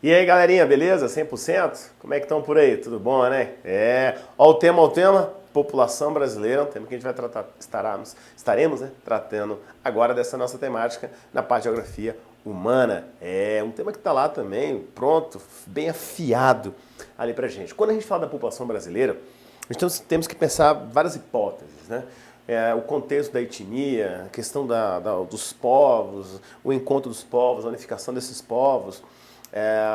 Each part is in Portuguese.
E aí, galerinha, beleza? 100%? Como é que estão por aí? Tudo bom, né? Ó o tema, população brasileira, um tema que a gente vai tratar, estaremos, né, tratando agora dessa nossa temática na parte de geografia humana. É um tema que está lá também, pronto, bem afiado ali pra gente. Quando a gente fala da população brasileira, temos que pensar várias hipóteses, né? O contexto da etnia, a questão dos povos, o encontro dos povos, a unificação desses povos,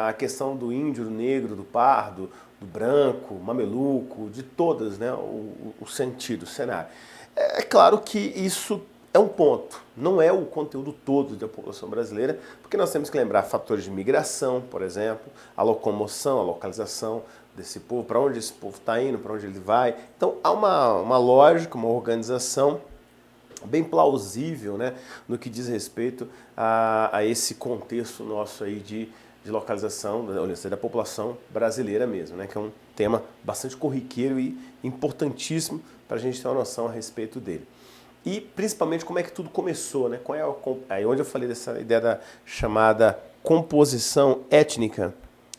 a questão do índio, do negro, do pardo, do branco, mameluco, de todas, né, o sentido, o cenário. É claro que isso é um ponto, não é o conteúdo todo da população brasileira, porque nós temos que lembrar fatores de migração, por exemplo, a locomoção, a localização desse povo, para onde esse povo está indo, para onde ele vai. Então há uma lógica, uma organização bem plausível, né, no que diz respeito a esse contexto nosso aí de localização da população brasileira mesmo, né, que é um tema bastante corriqueiro e importantíssimo para a gente ter uma noção a respeito dele. E principalmente como é que tudo começou, né? Aí onde eu falei dessa ideia da chamada composição étnica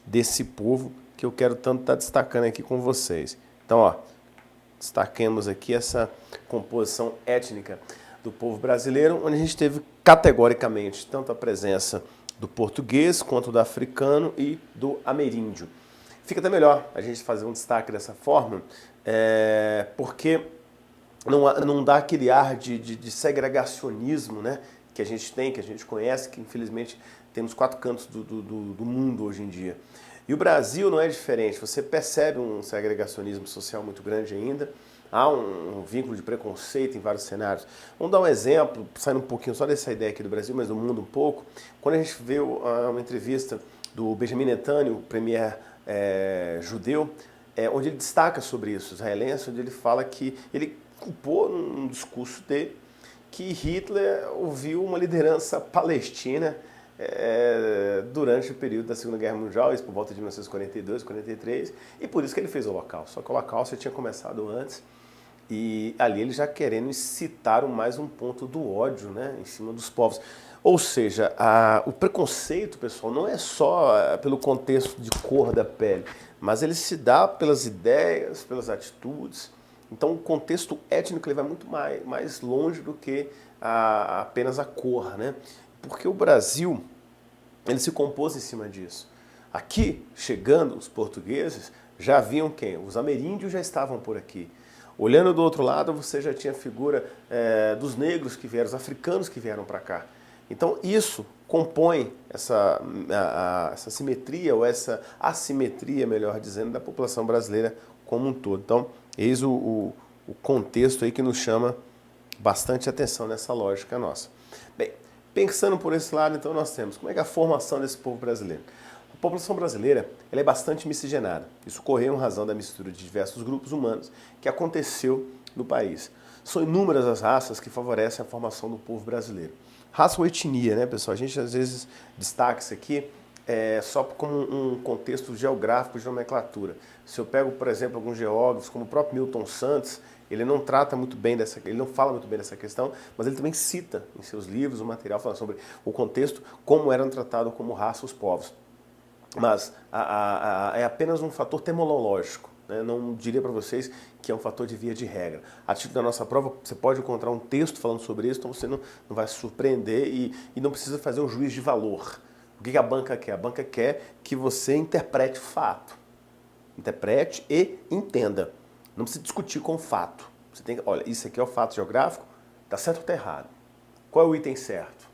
desse povo que eu quero tanto estar destacando aqui com vocês. Então, ó, destaquemos aqui essa composição étnica do povo brasileiro, onde a gente teve categoricamente tanto a presença do português quanto do africano e do ameríndio. Fica até melhor a gente fazer um destaque dessa forma, porque não dá aquele ar de segregacionismo, né, que a gente tem, que a gente conhece, que infelizmente temos 4 cantos do mundo hoje em dia. E o Brasil não é diferente, você percebe um segregacionismo social muito grande ainda, há um vínculo de preconceito em vários cenários. Vamos dar um exemplo, saindo um pouquinho só dessa ideia aqui do Brasil, mas do mundo um pouco. Quando a gente vê uma entrevista do Benjamin Netanyahu, o premier judeu, onde ele destaca sobre isso, israelense, onde ele fala que ele culpou num discurso dele que Hitler ouviu uma liderança palestina durante o período da Segunda Guerra Mundial, isso por volta de 1942, 43, e por isso que ele fez o Holocausto. Só que o Holocausto já tinha começado antes, e ali ele já querendo incitar mais um ponto do ódio, né, em cima dos povos. Ou seja, o preconceito, pessoal, não é só pelo contexto de cor da pele, mas ele se dá pelas ideias, pelas atitudes. Então o contexto étnico ele vai muito mais longe do que apenas a cor, né? Porque o Brasil ele se compôs em cima disso. Aqui, chegando os portugueses, já haviam quem? Os ameríndios já estavam por aqui. Olhando do outro lado, você já tinha a figura dos negros que vieram, os africanos que vieram para cá. Então isso compõe essa simetria, ou essa assimetria, melhor dizendo, da população brasileira como um todo. Então, eis o contexto aí que nos chama bastante atenção nessa lógica nossa. Bem, pensando por esse lado, então, nós temos como é que é a formação desse povo brasileiro. A população brasileira ela é bastante miscigenada. Isso ocorreu em razão da mistura de diversos grupos humanos que aconteceu no país. São inúmeras as raças que favorecem a formação do povo brasileiro. Raça ou etnia, né, pessoal? A gente às vezes destaca isso aqui só como um contexto geográfico de nomenclatura. Se eu pego, por exemplo, alguns geógrafos, como o próprio Milton Santos, ele não trata muito bem ele não fala muito bem dessa questão, mas ele também cita em seus livros o material falando sobre o contexto, como eram tratados como raça os povos. Mas é apenas um fator terminológico, né? Não diria para vocês que é um fator de via de regra. A título da nossa prova, você pode encontrar um texto falando sobre isso, então você não vai se surpreender e não precisa fazer um juízo de valor. O que a banca quer? A banca quer que você interprete o fato. Interprete e entenda. Não precisa discutir com o fato. Você tem que, olha, isso aqui é o fato geográfico, está certo ou está errado? Qual é o item certo?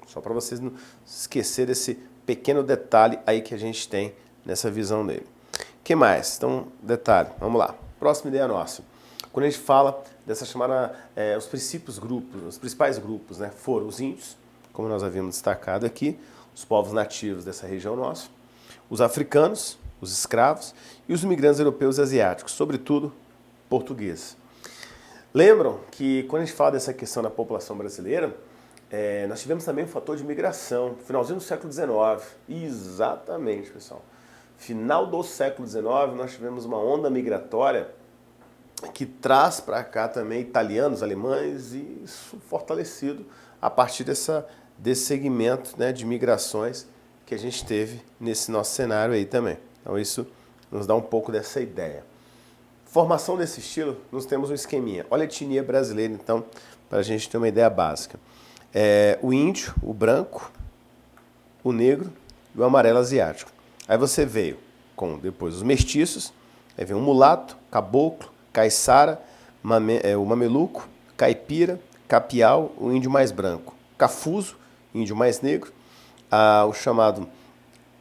Só para vocês não esquecer desse pequeno detalhe aí que a gente tem nessa visão dele. O que mais? Então, detalhe, vamos lá. Próxima ideia nossa. Quando a gente fala dessa chamada, os principais grupos, né, foram os índios, como nós havíamos destacado aqui, os povos nativos dessa região nossa, os africanos, os escravos e os imigrantes europeus e asiáticos, sobretudo portugueses. Lembram que quando a gente fala dessa questão da população brasileira, nós tivemos também um fator de migração, finalzinho do século XIX. Exatamente, pessoal. Final do século XIX, nós tivemos uma onda migratória que traz para cá também italianos, alemães, e isso fortalecido a partir desse segmento, né, de migrações que a gente teve nesse nosso cenário aí também. Então isso nos dá um pouco dessa ideia. Formação desse estilo, nós temos um esqueminha. Olha a etnia brasileira, então, para a gente ter uma ideia básica. O índio, o branco, o negro e o amarelo asiático. Aí você veio com depois os mestiços, aí vem o mulato, caboclo, caiçara, o mameluco, caipira, capial, o índio mais branco, cafuso, índio mais negro, o chamado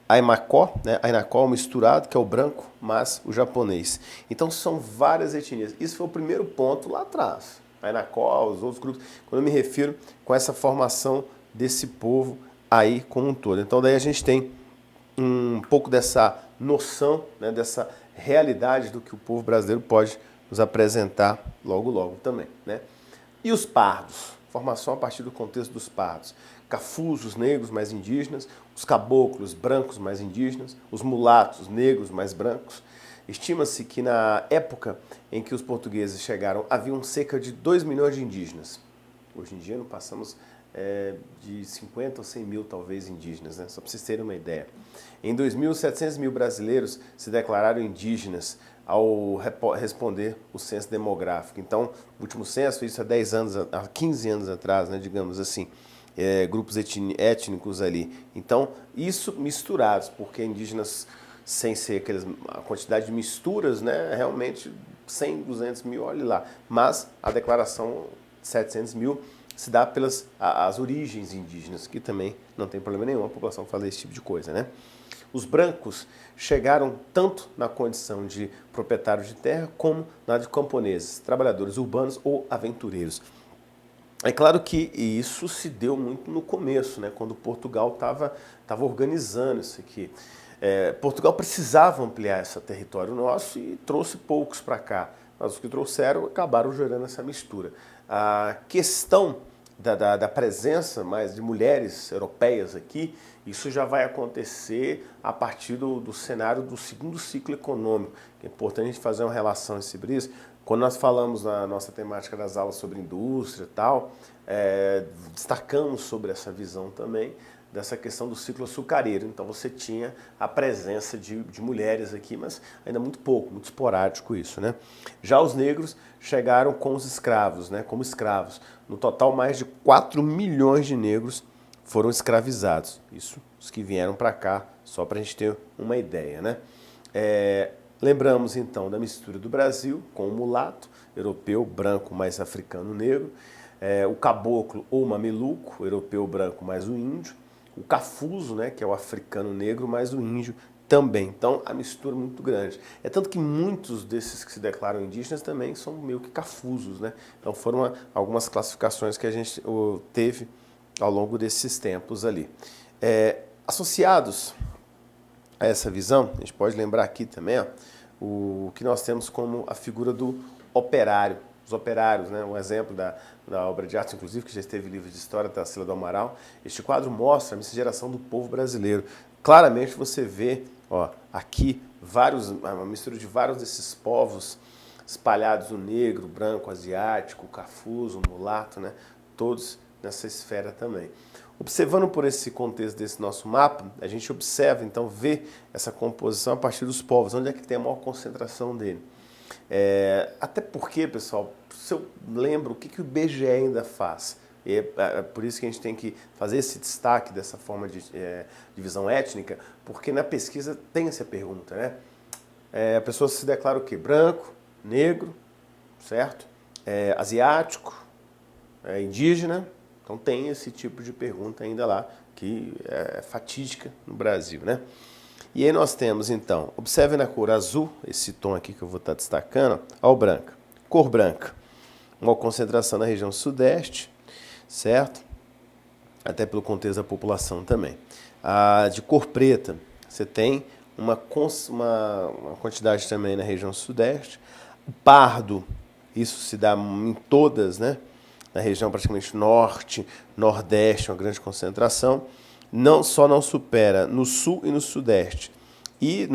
Aimacó, né? Ainacó misturado, que é o branco, mas o japonês. Então são várias etnias. Isso foi o primeiro ponto lá atrás. Ainacó, os outros grupos, quando eu me refiro com essa formação desse povo aí como um todo. Então daí a gente tem um pouco dessa noção, né, dessa realidade do que o povo brasileiro pode nos apresentar logo logo também, né? E os pardos? Formação a partir do contexto dos pardos. Cafusos, negros mais indígenas, os caboclos, brancos mais indígenas, os mulatos, negros mais brancos. Estima-se que na época em que os portugueses chegaram, haviam cerca de 2 milhões de indígenas. Hoje em dia não passamos de 50 ou 100 mil, talvez, indígenas, né? Só para vocês terem uma ideia. Em 2000, 700 mil brasileiros se declararam indígenas ao responder o censo demográfico. Então, o último censo, isso há 10 anos, há 15 anos atrás, né, digamos assim, grupos étnicos ali. Então, isso misturados, porque indígenas, sem ser a quantidade de misturas, né, realmente 100, 200 mil, olha lá. Mas a declaração 700 mil se dá pelas as origens indígenas, que também não tem problema nenhum a população fazer esse tipo de coisa, né? Os brancos chegaram tanto na condição de proprietários de terra como na de camponeses, trabalhadores urbanos ou aventureiros. É claro que isso se deu muito no começo, né, quando Portugal estava organizando isso aqui. Portugal precisava ampliar esse território nosso e trouxe poucos para cá, mas os que trouxeram acabaram gerando essa mistura. A questão da presença mais de mulheres europeias aqui, isso já vai acontecer a partir do cenário do segundo ciclo econômico. É importante a gente fazer uma relação sobre isso. Quando nós falamos na nossa temática das aulas sobre indústria e tal, destacamos sobre essa visão também, dessa questão do ciclo açucareiro. Então você tinha a presença de mulheres aqui, mas ainda muito pouco, muito esporádico isso, né? Já os negros chegaram com os escravos, né, como escravos. No total, mais de 4 milhões de negros foram escravizados. Isso os que vieram para cá, só para a gente ter uma ideia, né? Lembramos então da mistura do Brasil com o mulato, europeu, branco mais africano, negro, o caboclo ou mameluco, europeu, branco mais o índio, o cafuso, né, que é o africano negro mais o índio também. Então a mistura é muito grande. É tanto que muitos desses que se declaram indígenas também são meio que cafusos, né? Então foram algumas classificações que a gente teve ao longo desses tempos ali. Associados a essa visão, a gente pode lembrar aqui também o que nós temos como a figura do operário. Os operários, né? Um exemplo da obra de arte, inclusive, que já esteve livro de história, da Tarsila do Amaral. Este quadro mostra a miscigenação do povo brasileiro. Claramente você vê aqui uma mistura de vários desses povos espalhados, o negro, o branco, o asiático, o cafuso, o mulato, né? Todos nessa esfera também. Observando por esse contexto desse nosso mapa, a gente observa, então, vê essa composição a partir dos povos, onde é que tem a maior concentração dele. Até porque, pessoal, se eu lembro o que o IBGE ainda faz, é por isso que a gente tem que fazer esse destaque dessa forma de divisão étnica, porque na pesquisa tem essa pergunta, né? A pessoa se declara o quê? Branco, negro, certo? Asiático, indígena. Então tem esse tipo de pergunta ainda lá, que é fatídica no Brasil, né? E aí nós temos, então, observe na cor azul, esse tom aqui que eu vou estar destacando, ao branca. Cor branca, uma concentração na região sudeste, certo? Até pelo contexto da população também. A de cor preta, você tem uma quantidade também na região sudeste. O pardo, isso se dá em todas, né? Na região praticamente norte, nordeste, uma grande concentração. Não supera no sul e no sudeste. E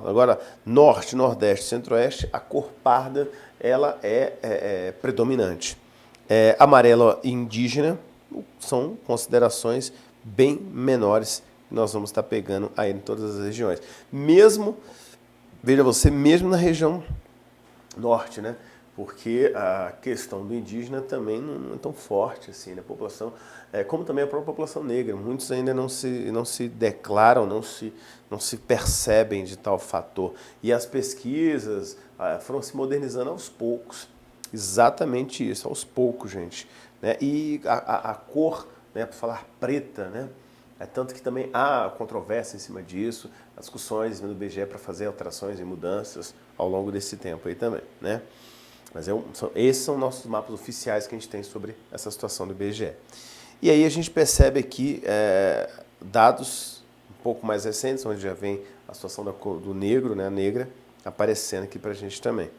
agora, norte, nordeste, centro-oeste, a cor parda ela é predominante. Amarela e indígena são considerações bem menores nós vamos estar pegando aí em todas as regiões. Mesmo, veja você, mesmo na região norte, né? Porque a questão do indígena também não é tão forte assim, né? A população, como também a própria população negra, muitos ainda não se declaram, não se percebem de tal fator. E as pesquisas foram se modernizando aos poucos. Exatamente isso, aos poucos, gente. Né? E a cor, né, para falar preta, né? Tanto que também há controvérsia em cima disso, discussões em cima do IBGE para fazer alterações e mudanças ao longo desse tempo aí também, né? Mas esses são nossos mapas oficiais que a gente tem sobre essa situação do IBGE. E aí a gente percebe aqui dados um pouco mais recentes, onde já vem a situação do negro, né, a negra, aparecendo aqui para a gente também.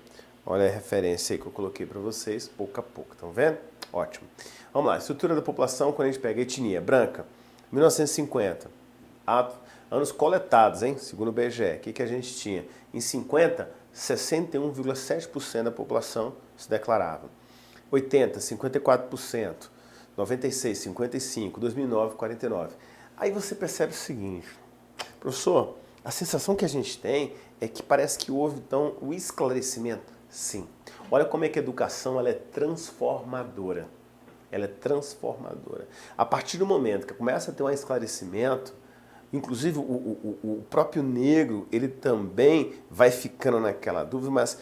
Olha a referência aí que eu coloquei para vocês, pouco a pouco, estão vendo? Ótimo. Vamos lá, estrutura da população, quando a gente pega a etnia branca, 1950, anos coletados, hein? Segundo o IBGE, o que a gente tinha? Em 50, 61,7% da população se declarava. 80, 54%. 96, 55%. 2009, 49%. Aí você percebe o seguinte, professor, a sensação que a gente tem é que parece que houve, então, o esclarecimento. Sim. Olha como é que a educação ela é transformadora. Ela é transformadora. A partir do momento que começa a ter um esclarecimento, inclusive o próprio negro, ele também vai ficando naquela dúvida, mas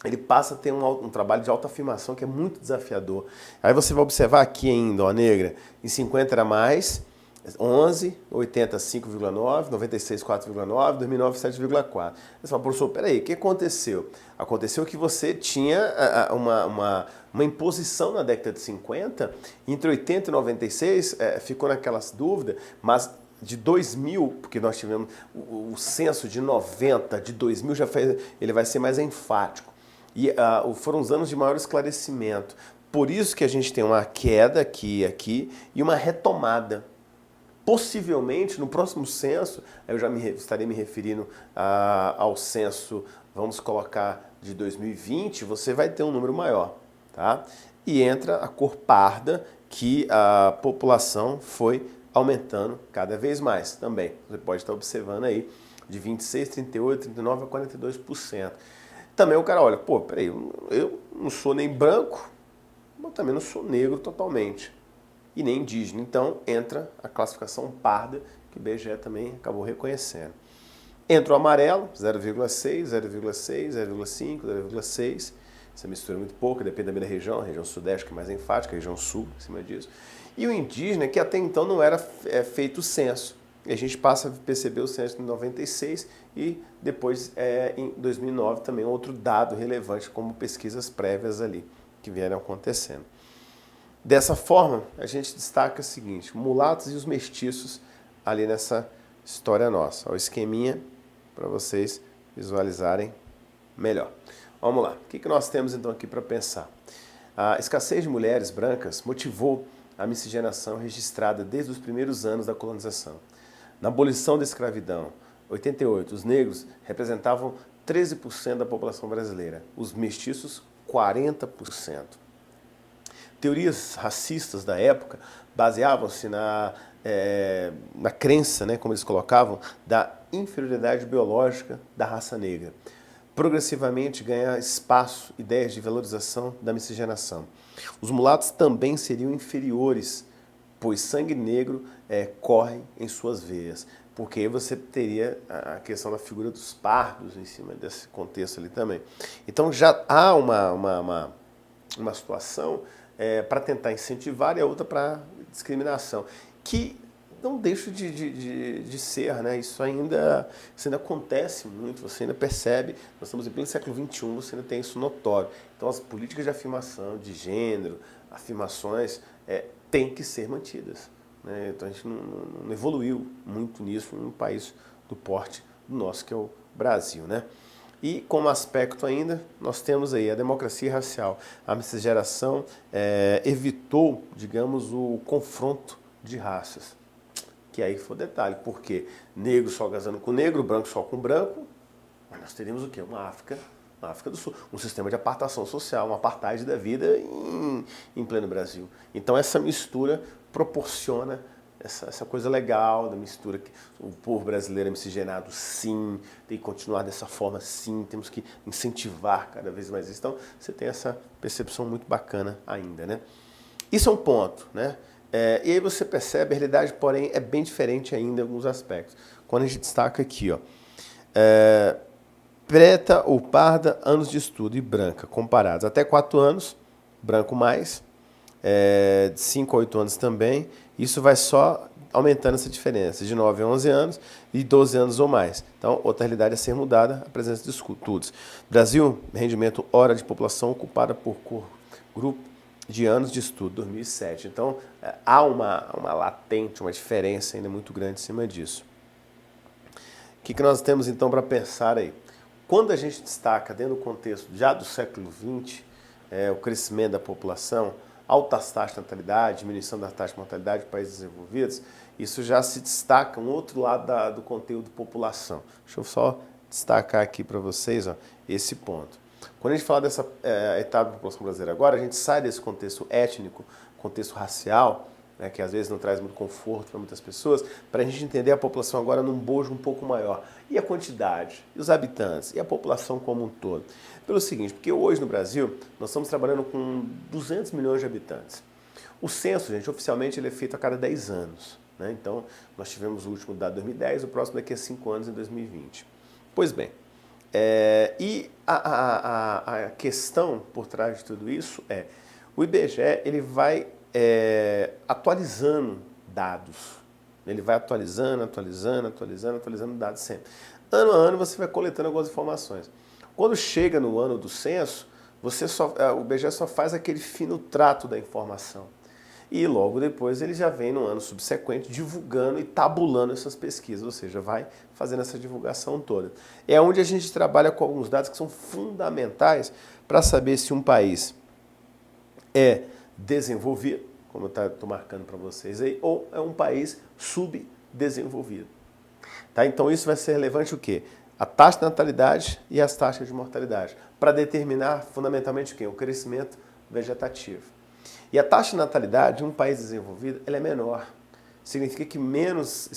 ele passa a ter um trabalho de autoafirmação que é muito desafiador. Aí você vai observar aqui ainda, ó, negra, em 50 era mais, 11, 80, 5,9, 96, 4,9, 2009, 7,4. Você fala, professor, peraí, o que aconteceu? Aconteceu que você tinha uma imposição na década de 50, entre 80 e 96 ficou naquelas dúvidas, mas de 2000, porque nós tivemos o censo de 90, de 2000 ele vai ser mais enfático. E foram os anos de maior esclarecimento. Por isso que a gente tem uma queda aqui e uma retomada. Possivelmente, no próximo censo, eu já estarei me referindo ao censo, vamos colocar, de 2020, você vai ter um número maior, tá? E entra a cor parda, que a população foi aumentando cada vez mais também. Você pode estar observando aí, de 26, 38, 39 a 42%. Também o cara olha, pô, peraí, eu não sou nem branco, mas também não sou negro totalmente. E nem indígena. Então entra a classificação parda, que o IBGE também acabou reconhecendo. Entra o amarelo, 0,6, 0,6, 0,5, 0,6. Essa mistura é muito pouca, depende também da região. A região sudeste que é mais enfática, a região sul, em cima disso. E o indígena, que até então não era feito o censo. E a gente passa a perceber o censo em 96 e depois, em 2009, também outro dado relevante, como pesquisas prévias ali, que vieram acontecendo. Dessa forma, a gente destaca o seguinte, mulatos e os mestiços ali nessa história nossa. Olha o esqueminha para vocês visualizarem melhor. Vamos lá, o que nós temos então aqui para pensar? A escassez de mulheres brancas motivou a miscigenação registrada desde os primeiros anos da colonização. Na abolição da escravidão, 88, os negros representavam 13% da população brasileira, os mestiços 40%. Teorias racistas da época baseavam-se na crença, né, como eles colocavam, da inferioridade biológica da raça negra. Progressivamente ganha espaço ideias de valorização da miscigenação. Os mulatos também seriam inferiores, pois sangue negro corre em suas veias. Porque aí você teria a questão da figura dos pardos em cima desse contexto ali também. Então já há uma situação para tentar incentivar e a outra para discriminação, que não deixa de ser, né? Isso ainda acontece muito, você ainda percebe, nós estamos em pleno século XXI, você ainda tem isso notório. Então as políticas de afirmação de gênero, afirmações, têm que ser mantidas. Né? Então a gente não evoluiu muito nisso num país do porte do nosso, que é o Brasil, né? E como aspecto ainda, nós temos aí a democracia racial. A miscigenação evitou, digamos, o confronto de raças. Que aí foi o detalhe, porque negro só casando com negro, branco só com branco, mas nós teríamos o quê? Uma África do Sul, um sistema de apartação social, uma apartheid da vida em pleno Brasil. Então essa mistura proporciona essa coisa legal da mistura, que o povo brasileiro é miscigenado, sim, tem que continuar dessa forma, sim, temos que incentivar cada vez mais isso. Então, você tem essa percepção muito bacana ainda, né? Isso é um ponto, né? E aí você percebe, a realidade, porém, é bem diferente ainda em alguns aspectos. Quando a gente destaca aqui, ó, preta ou parda, anos de estudo, e branca, comparados. Até 4 anos, branco mais, de 5 a 8 anos também. Isso vai só aumentando essa diferença, de 9 a 11 anos e 12 anos ou mais. Então, outra realidade a ser mudada, a presença de estudos. Brasil, rendimento hora de população ocupada por grupo de anos de estudo, 2007. Então, há uma latente, uma diferença ainda muito grande em cima disso. O que nós temos, então, para pensar aí? Quando a gente destaca, dentro do contexto já do século XX, o crescimento da população, altas taxas de natalidade, diminuição da taxa de mortalidade de países desenvolvidos, isso já se destaca um outro lado do conteúdo população. Deixa eu só destacar aqui para vocês, ó, esse ponto. Quando a gente fala dessa etapa da população brasileira agora, a gente sai desse contexto étnico, contexto racial, né, que às vezes não traz muito conforto para muitas pessoas, para a gente entender a população agora num bojo um pouco maior. E a quantidade, e os habitantes, e a população como um todo. Pelo seguinte, porque hoje no Brasil nós estamos trabalhando com 200 milhões de habitantes. O censo, gente, oficialmente ele é feito a cada 10 anos. Né? Então, nós tivemos o último dado em 2010, o próximo daqui a 5 anos, em 2020. Pois bem, e a questão por trás de tudo isso é, o IBGE ele vai atualizando dados. Ele vai atualizando dados sempre. Ano a ano você vai coletando algumas informações. Quando chega no ano do censo, o IBGE só faz aquele fino trato da informação. E logo depois ele já vem no ano subsequente divulgando e tabulando essas pesquisas, ou seja, vai fazendo essa divulgação toda. É onde a gente trabalha com alguns dados que são fundamentais para saber se um país é desenvolvido, como eu estou marcando para vocês aí, ou é um país subdesenvolvido. Tá? Então isso vai ser relevante o quê? A taxa de natalidade e as taxas de mortalidade, para determinar fundamentalmente o quê? O crescimento vegetativo. E a taxa de natalidade em um país desenvolvido ela é menor. Significa que menos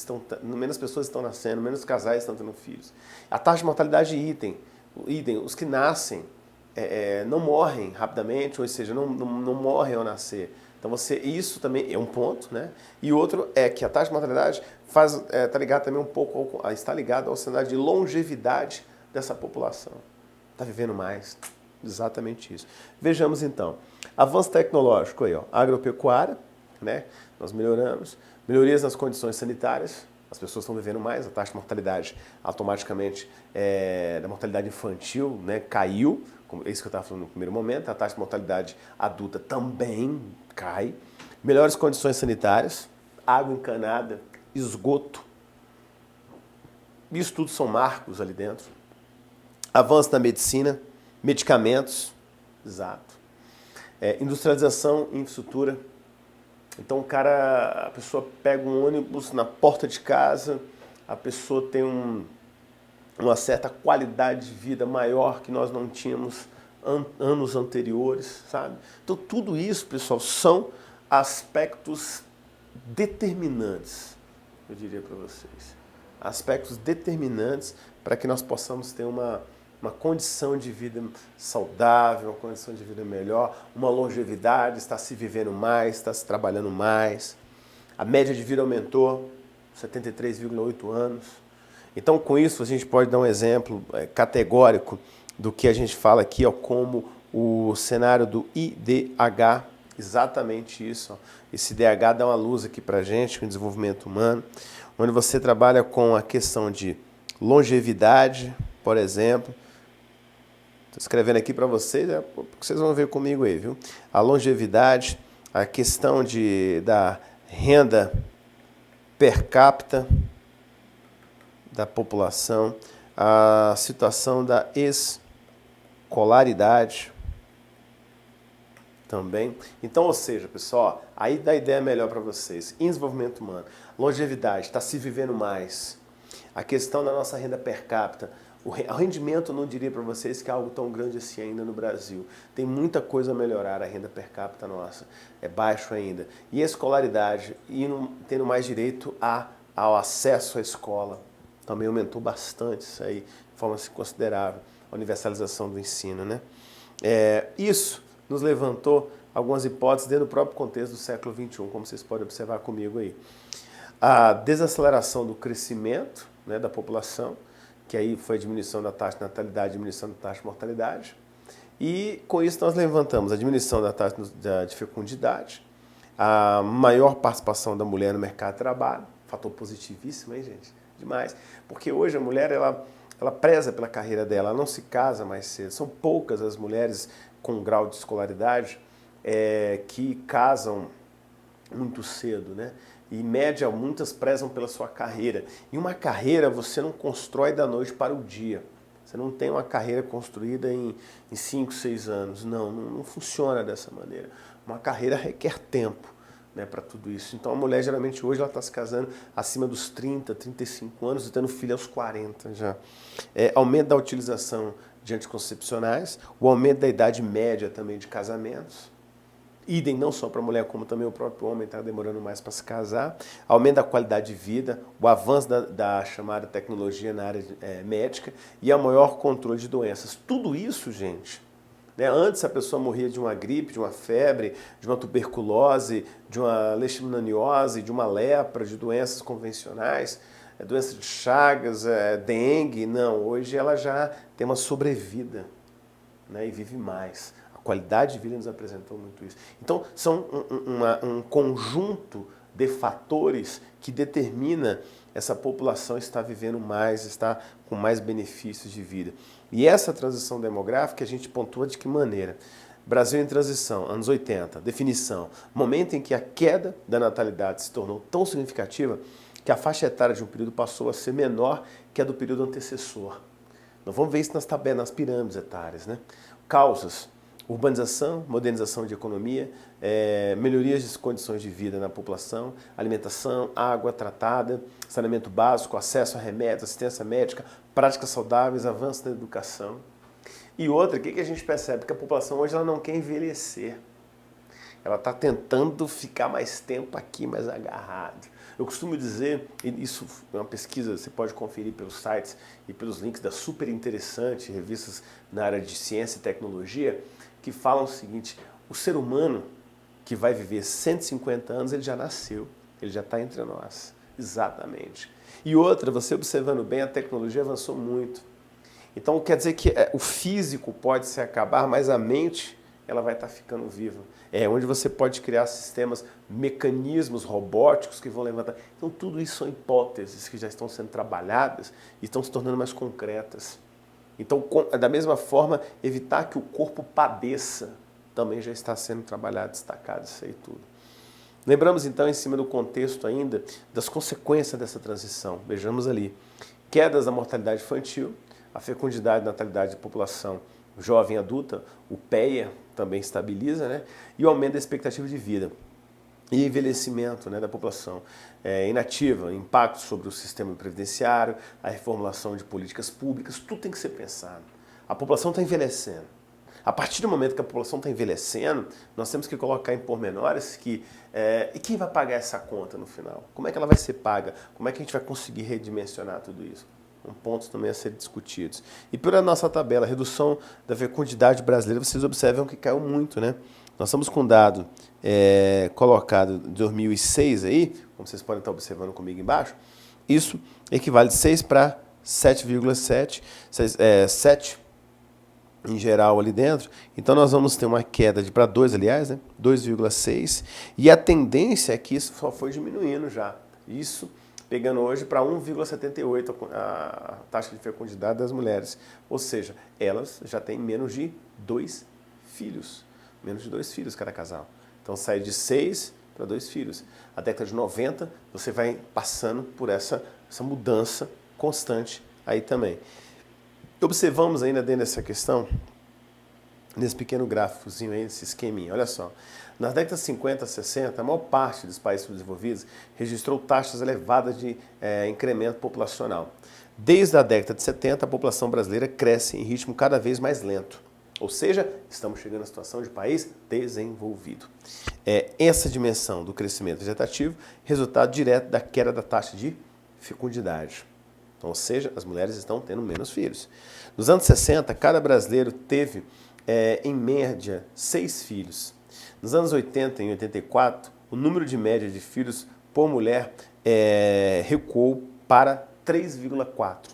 pessoas estão nascendo, menos casais estão tendo filhos. A taxa de mortalidade idem. Os que nascem não morrem rapidamente, ou seja, não morrem ao nascer. Então isso também é um ponto, né? E outro é que a taxa de mortalidade está ligada também um pouco, está ligada ao cenário de longevidade dessa população. Está vivendo mais. Exatamente isso. Vejamos então. Avanço tecnológico aí, ó, agropecuária, né? Nós melhoramos. Melhorias nas condições sanitárias, as pessoas estão vivendo mais, a taxa de mortalidade automaticamente da mortalidade infantil, né, caiu, é isso que eu estava falando no primeiro momento, a taxa de mortalidade adulta também cai. Melhores condições sanitárias, água encanada, esgoto. Isso tudo são marcos ali dentro. Avanço na medicina, medicamentos, exato. Industrialização e infraestrutura. Então a pessoa pega um ônibus na porta de casa, a pessoa tem uma certa qualidade de vida maior que nós não tínhamos anos anteriores, sabe? Então tudo isso, pessoal, são aspectos determinantes, eu diria para vocês. Aspectos determinantes para que nós possamos ter uma condição de vida saudável, uma condição de vida melhor, uma longevidade, está se vivendo mais, está se trabalhando mais. A média de vida aumentou, 73,8 anos. Então, com isso, a gente pode dar um exemplo categórico do que a gente fala aqui, ó, como o cenário do IDH, exatamente isso. Ó. Esse IDH dá uma luz aqui para a gente, com o desenvolvimento humano, onde você trabalha com a questão de longevidade, por exemplo. Estou escrevendo aqui para vocês, porque vocês vão ver comigo aí, viu? A longevidade, a questão da renda per capita da população, a situação da escolaridade também. Então, ou seja, pessoal, aí dá ideia melhor para vocês. Em desenvolvimento humano, longevidade, está se vivendo mais. A questão da nossa renda per capita, O rendimento, eu não diria para vocês que é algo tão grande assim ainda no Brasil. Tem muita coisa a melhorar, a renda per capita nossa é baixo ainda. E a escolaridade, tendo mais direito ao acesso à escola, também aumentou bastante isso aí, de forma considerável, a universalização do ensino, né? Isso nos levantou algumas hipóteses dentro do próprio contexto do século XXI, como vocês podem observar comigo aí. A desaceleração do crescimento, né, da população, que aí foi a diminuição da taxa de natalidade, diminuição da taxa de mortalidade. E com isso nós levantamos a diminuição da taxa de fecundidade, a maior participação da mulher no mercado de trabalho, fator positivíssimo, hein, gente? Demais. Porque hoje a mulher, ela preza pela carreira dela, ela não se casa mais cedo. São poucas as mulheres com grau de escolaridade que casam muito cedo, né? E, em média, muitas prezam pela sua carreira. E uma carreira você não constrói da noite para o dia. Você não tem uma carreira construída em 5, 6 anos. Não funciona dessa maneira. Uma carreira requer tempo, né, para tudo isso. Então a mulher geralmente hoje ela está se casando acima dos 30, 35 anos e tendo filho aos 40 já. Aumento da utilização de anticoncepcionais, o aumento da idade média também de casamentos. Idem não só para a mulher, como também o próprio homem está demorando mais para se casar. Aumento da qualidade de vida, o avanço da chamada tecnologia na área médica e o maior controle de doenças. Tudo isso, gente, né? Antes a pessoa morria de uma gripe, de uma febre, de uma tuberculose, de uma leishmaniose, de uma lepra, de doenças convencionais, doença de Chagas, dengue. Não, hoje ela já tem uma sobrevida, né, e vive mais. Qualidade de vida nos apresentou muito isso. Então, são um conjunto de fatores que determina essa população estar vivendo mais, estar com mais benefícios de vida. E essa transição demográfica a gente pontua de que maneira? Brasil em transição, anos 80, definição, momento em que a queda da natalidade se tornou tão significativa que a faixa etária de um período passou a ser menor que a do período antecessor. Nós vamos ver isso nas tabelas, nas pirâmides etárias, né? Causas: urbanização, modernização de economia, melhorias de condições de vida na população, alimentação, água tratada, saneamento básico, acesso a remédios, assistência médica, práticas saudáveis, avanço na educação. E outra, o que a gente percebe? Que a população hoje ela não quer envelhecer. Ela está tentando ficar mais tempo aqui, mais agarrado. Eu costumo dizer, e isso é uma pesquisa, você pode conferir pelos sites e pelos links da super interessante, revistas na área de ciência e tecnologia, que falam o seguinte: o ser humano que vai viver 150 anos, ele já nasceu, ele já está entre nós. Exatamente. E outra, você observando bem, a tecnologia avançou muito. Então quer dizer que o físico pode se acabar, mas a mente ela vai estar ficando viva. Onde você pode criar sistemas, mecanismos robóticos que vão levantar. Então tudo isso são hipóteses que já estão sendo trabalhadas e estão se tornando mais concretas. Então, da mesma forma, evitar que o corpo padeça também já está sendo trabalhado, destacado, isso aí tudo. Lembramos então, em cima do contexto ainda, das consequências dessa transição. Vejamos ali: quedas da mortalidade infantil, a fecundidade e natalidade da população jovem adulta, o PEA também estabiliza, né? E o aumento da expectativa de vida. E envelhecimento, né, da população inativa, impacto sobre o sistema previdenciário, a reformulação de políticas públicas, tudo tem que ser pensado. A população está envelhecendo. A partir do momento que a população está envelhecendo, nós temos que colocar em pormenores e quem vai pagar essa conta no final? Como é que ela vai ser paga? Como é que a gente vai conseguir redimensionar tudo isso? Pontos também a serem discutidos. E pela nossa tabela, a redução da fecundidade brasileira, vocês observam que caiu muito, né? Nós estamos com um dado colocado em 2006 aí, como vocês podem estar observando comigo embaixo. Isso equivale de 6 para 7,7, 7 em geral ali dentro. Então nós vamos ter uma queda para 2, aliás, né? 2,6. E a tendência é que isso só foi diminuindo já. Isso pegando hoje para 1,78 a taxa de fecundidade das mulheres. Ou seja, elas já têm menos de 2 filhos. Menos de 2 filhos cada casal. Então sai de 6 para 2 filhos. A década de 90, você vai passando por essa mudança constante aí também. Observamos ainda dentro dessa questão, nesse pequeno gráficozinho aí, nesse esqueminha, olha só. Nas décadas 50, 60, a maior parte dos países desenvolvidos registrou taxas elevadas de incremento populacional. Desde a década de 70, a população brasileira cresce em ritmo cada vez mais lento. Ou seja, estamos chegando à situação de país desenvolvido. Essa dimensão do crescimento vegetativo, resultado direto da queda da taxa de fecundidade. Então, ou seja, as mulheres estão tendo menos filhos. Nos anos 60, cada brasileiro teve, em média, 6 filhos. Nos anos 80 e 84, o número de média de filhos por mulher recuou para 3,4.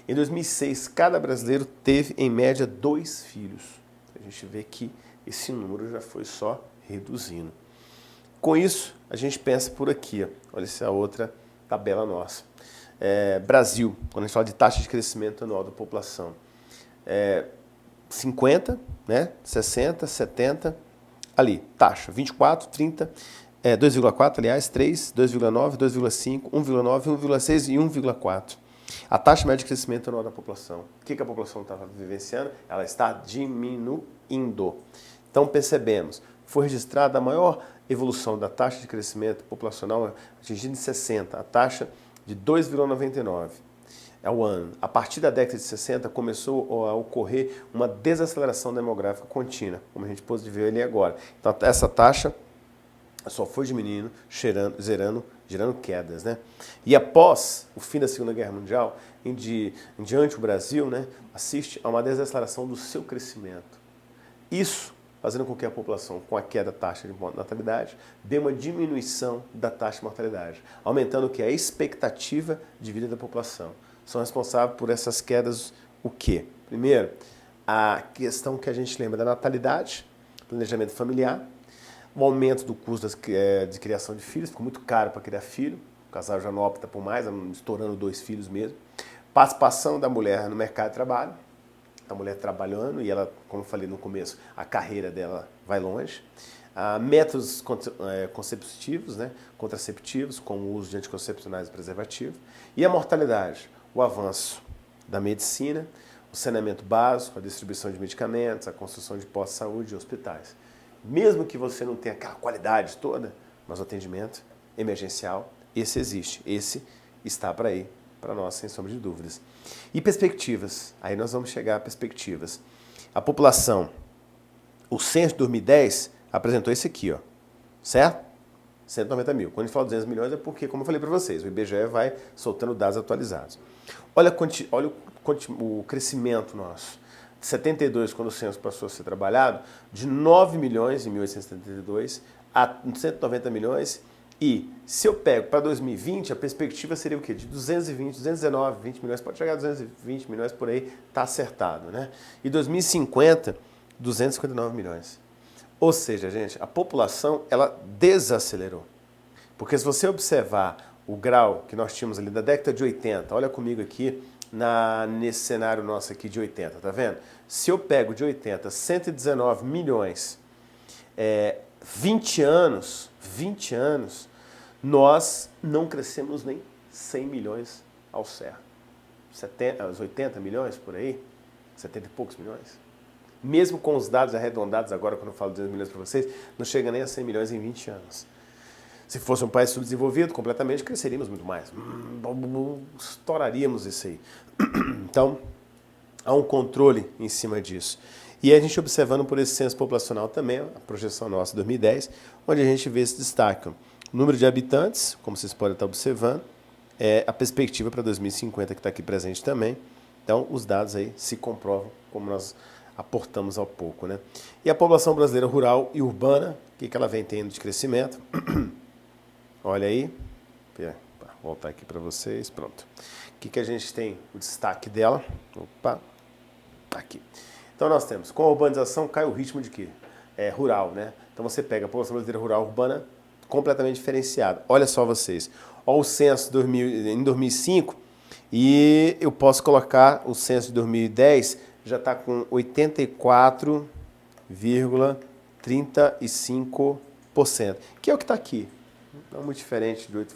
Em 2006, cada brasileiro teve, em média, 2 filhos. A gente vê que esse número já foi só reduzindo. Com isso, a gente pensa por aqui. Ó. Olha essa outra tabela nossa. Brasil, quando a gente fala de taxa de crescimento anual da população. 50, né? 60, 70, ali, taxa, 24, 30, 2,4, aliás, 3, 2,9, 2,5, 1,9, 1,6 e 1,4. A taxa média de crescimento anual da população. O que a população estava vivenciando? Ela está diminuindo. Então, percebemos, foi registrada a maior evolução da taxa de crescimento populacional atingindo em 60, a taxa de 2,99 ao ano. A partir da década de 60, começou a ocorrer uma desaceleração demográfica contínua, como a gente pôde ver ali agora. Então, essa taxa só foi diminuindo, gerando quedas, né? E após o fim da Segunda Guerra Mundial, em diante o Brasil, né, assiste a uma desaceleração do seu crescimento. Isso fazendo com que a população, com a queda da taxa de natalidade, dê uma diminuição da taxa de mortalidade, aumentando o que? A expectativa de vida da população. São responsáveis por essas quedas o quê? Primeiro, a questão que a gente lembra da natalidade, planejamento familiar, o aumento do custo de criação de filhos, ficou muito caro para criar filho, o casal já não opta por mais, estourando 2 filhos mesmo. Participação da mulher no mercado de trabalho, a mulher trabalhando e ela, como eu falei no começo, a carreira dela vai longe. Métodos conceptivos, né, contraceptivos, como o uso de anticoncepcionais e preservativos. E a mortalidade, o avanço da medicina, o saneamento básico, a distribuição de medicamentos, a construção de postos de saúde e hospitais. Mesmo que você não tenha aquela qualidade toda, mas o atendimento emergencial, esse existe, esse está para aí, para nós, sem sombra de dúvidas. E perspectivas, aí nós vamos chegar a perspectivas. A população, o censo de 2010 apresentou esse aqui, ó, certo? 190 mil. Quando a gente fala 200 milhões é porque, como eu falei para vocês, o IBGE vai soltando dados atualizados. Olha o crescimento nosso. 72, quando o censo passou a ser trabalhado, de 9 milhões em 1872 a 190 milhões. E se eu pego para 2020, a perspectiva seria o quê? De 220, 219, 20 milhões, pode chegar a 220 milhões por aí, está acertado, né? E 2050, 259 milhões. Ou seja, gente, a população, ela desacelerou. Porque se você observar o grau que nós tínhamos ali da década de 80, olha comigo aqui, nesse cenário nosso aqui de 80, tá vendo? Se eu pego de 80, 119 milhões, 20 anos, nós não crescemos nem 100 milhões ao certo. 80 milhões por aí, 70 e poucos milhões. Mesmo com os dados arredondados agora, quando eu falo 200 milhões para vocês, não chega nem a 100 milhões em 20 anos. Se fosse um país subdesenvolvido, completamente, cresceríamos muito mais. Estouraríamos isso aí. Então, há um controle em cima disso. E a gente observando por esse censo populacional também, a projeção nossa de 2010, onde a gente vê esse destaque. O número de habitantes, como vocês podem estar observando, a perspectiva para 2050 que está aqui presente também. Então, os dados aí se comprovam como nós aportamos há pouco, né? E a população brasileira rural e urbana, o que ela vem tendo de crescimento? Olha aí, vou voltar aqui para vocês, pronto. O que a gente tem? O destaque dela, opa, aqui. Então nós temos, com a urbanização cai o ritmo de quê? Rural, né? Então você pega a população brasileira rural urbana completamente diferenciada. Olha só vocês, olha o censo em 2005 e eu posso colocar o censo de 2010, já está com 84,35%, que é o que está aqui. Não muito diferente de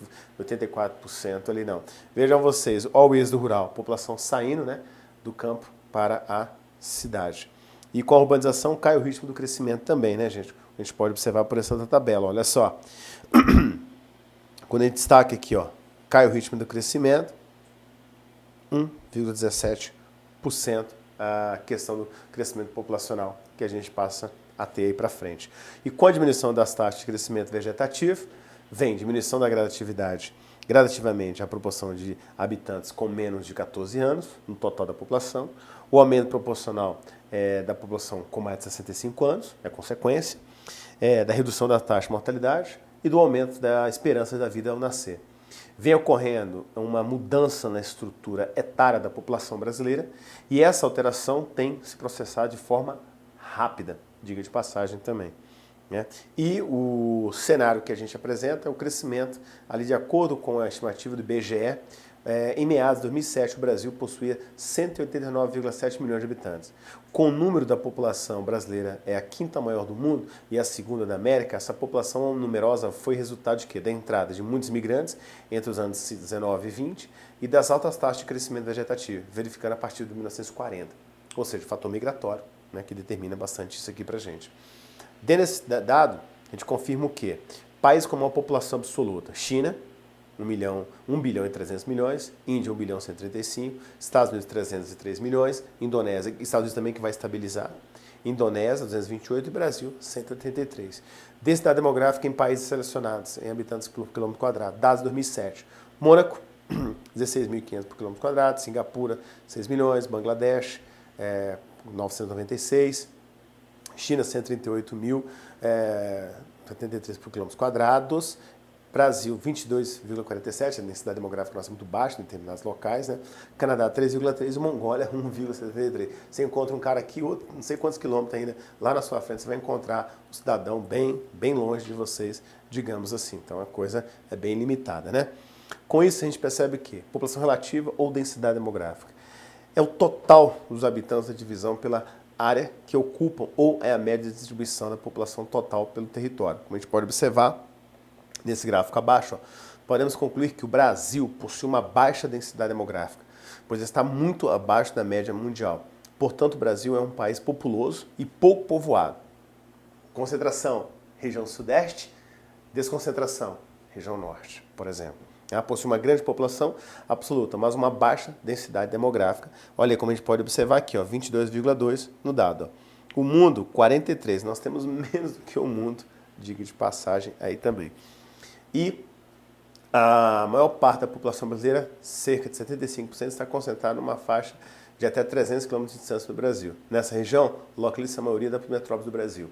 84% ali não. Vejam vocês, olha o êxodo rural, população saindo, né, do campo para a cidade. E com a urbanização cai o ritmo do crescimento também, né, gente? A gente pode observar por essa tabela, olha só. Quando a gente destaca aqui, ó, cai o ritmo do crescimento, 1,17% a questão do crescimento populacional que a gente passa a ter aí para frente. E com a diminuição das taxas de crescimento vegetativo, vem diminuição da gradativamente a proporção de habitantes com menos de 14 anos, no total da população, o aumento proporcional da população com mais de 65 anos, é consequência, da redução da taxa de mortalidade e do aumento da esperança da vida ao nascer. Vem ocorrendo uma mudança na estrutura etária da população brasileira e essa alteração tem se processado de forma rápida, diga de passagem também. Né? E o cenário que a gente apresenta é o crescimento, ali de acordo com a estimativa do IBGE, em meados de 2007 o Brasil possuía 189,7 milhões de habitantes. Com o número da população brasileira é a quinta maior do mundo e a segunda da América, essa população numerosa foi resultado de quê? Da entrada de muitos imigrantes entre os anos 19 e 20 e das altas taxas de crescimento vegetativo, verificando a partir de 1940. Ou seja, o fator migratório, né, que determina bastante isso aqui pra gente. Dentro desse dado, a gente confirma o quê? Países com maior população absoluta, China, 1 bilhão e 300 milhões, Índia 1 bilhão e 135, Estados Unidos 303 milhões, Indonésia, Estados Unidos também que vai estabilizar, Indonésia 228 e Brasil 183. Densidade demográfica em países selecionados em habitantes por quilômetro quadrado, dados de 2007, Mônaco 16.500 por quilômetro quadrado, Singapura 6 milhões, Bangladesh 996, China 138 mil, 73 por quilômetros quadrados, Brasil 22,47, a densidade demográfica nossa é muito baixa em determinados locais, né? Canadá 3,3 e Mongólia 1,73. Você encontra um cara aqui, outro, não sei quantos quilômetros ainda, lá na sua frente você vai encontrar um cidadão bem longe de vocês, digamos assim. Então a coisa é bem limitada, né? Com isso a gente percebe que população relativa ou densidade demográfica é o total dos habitantes da divisão pela área que ocupam ou é a média de distribuição da população total pelo território. Como a gente pode observar, nesse gráfico abaixo, ó, podemos concluir que o Brasil possui uma baixa densidade demográfica, pois está muito abaixo da média mundial. Portanto, o Brasil é um país populoso e pouco povoado. Concentração, região sudeste, desconcentração, região norte, por exemplo. Ela possui uma grande população absoluta, mas uma baixa densidade demográfica. Olha aí como a gente pode observar aqui, 22,2 no dado. Ó. O mundo, 43. Nós temos menos do que o mundo, diga de passagem aí também. E a maior parte da população brasileira, cerca de 75%, está concentrada numa faixa de até 300 km de distância do Brasil. Nessa região, localiza a maioria das metrópoles do Brasil.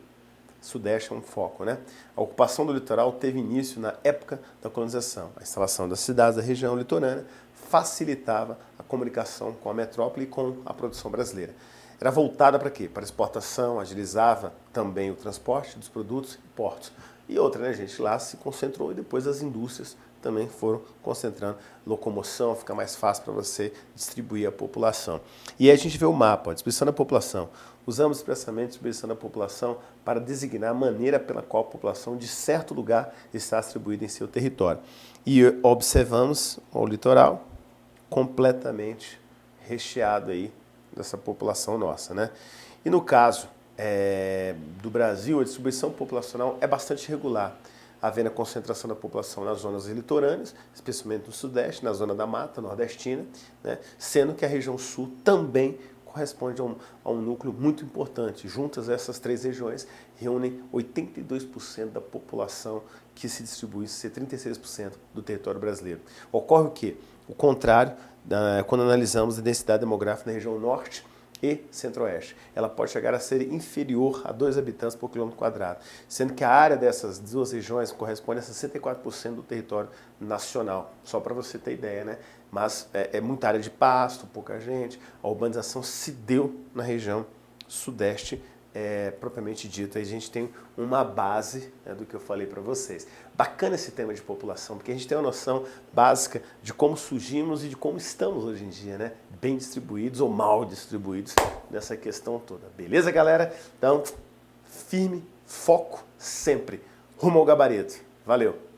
Sudeste é um foco, né? A ocupação do litoral teve início na época da colonização. A instalação das cidades da região litorânea facilitava a comunicação com a metrópole e com a produção brasileira. Era voltada para quê? Para exportação, agilizava também o transporte dos produtos e portos. E outra, né, gente? Lá se concentrou e depois as indústrias também foram concentrando locomoção, fica mais fácil para você distribuir a população. E aí a gente vê o mapa, a distribuição da população. Usamos expressamente a distribuição da população para designar a maneira pela qual a população de certo lugar está distribuída em seu território. E observamos o litoral completamente recheado aí dessa população nossa, né? E no caso do Brasil, a distribuição populacional é bastante regular, havendo a concentração da população nas zonas litorâneas, especialmente no Sudeste, na zona da Mata Nordestina, né? Sendo que a região Sul também corresponde a um núcleo muito importante. Juntas essas três regiões reúnem 82% da população que se distribui, 36% do território brasileiro. Ocorre o quê? O contrário, quando analisamos a densidade demográfica na região Norte e Centro-Oeste. Ela pode chegar a ser inferior a 2 habitantes por quilômetro quadrado, sendo que a área dessas duas regiões corresponde a 64% do território nacional, só para você ter ideia, né? Mas é muita área de pasto, pouca gente, a urbanização se deu na região Sudeste, propriamente dito. Aí a gente tem uma base, né, do que eu falei para vocês. Bacana esse tema de população, porque a gente tem uma noção básica de como surgimos e de como estamos hoje em dia, né? Bem distribuídos ou mal distribuídos nessa questão toda. Beleza, galera? Então, firme, foco sempre, rumo ao gabarito. Valeu!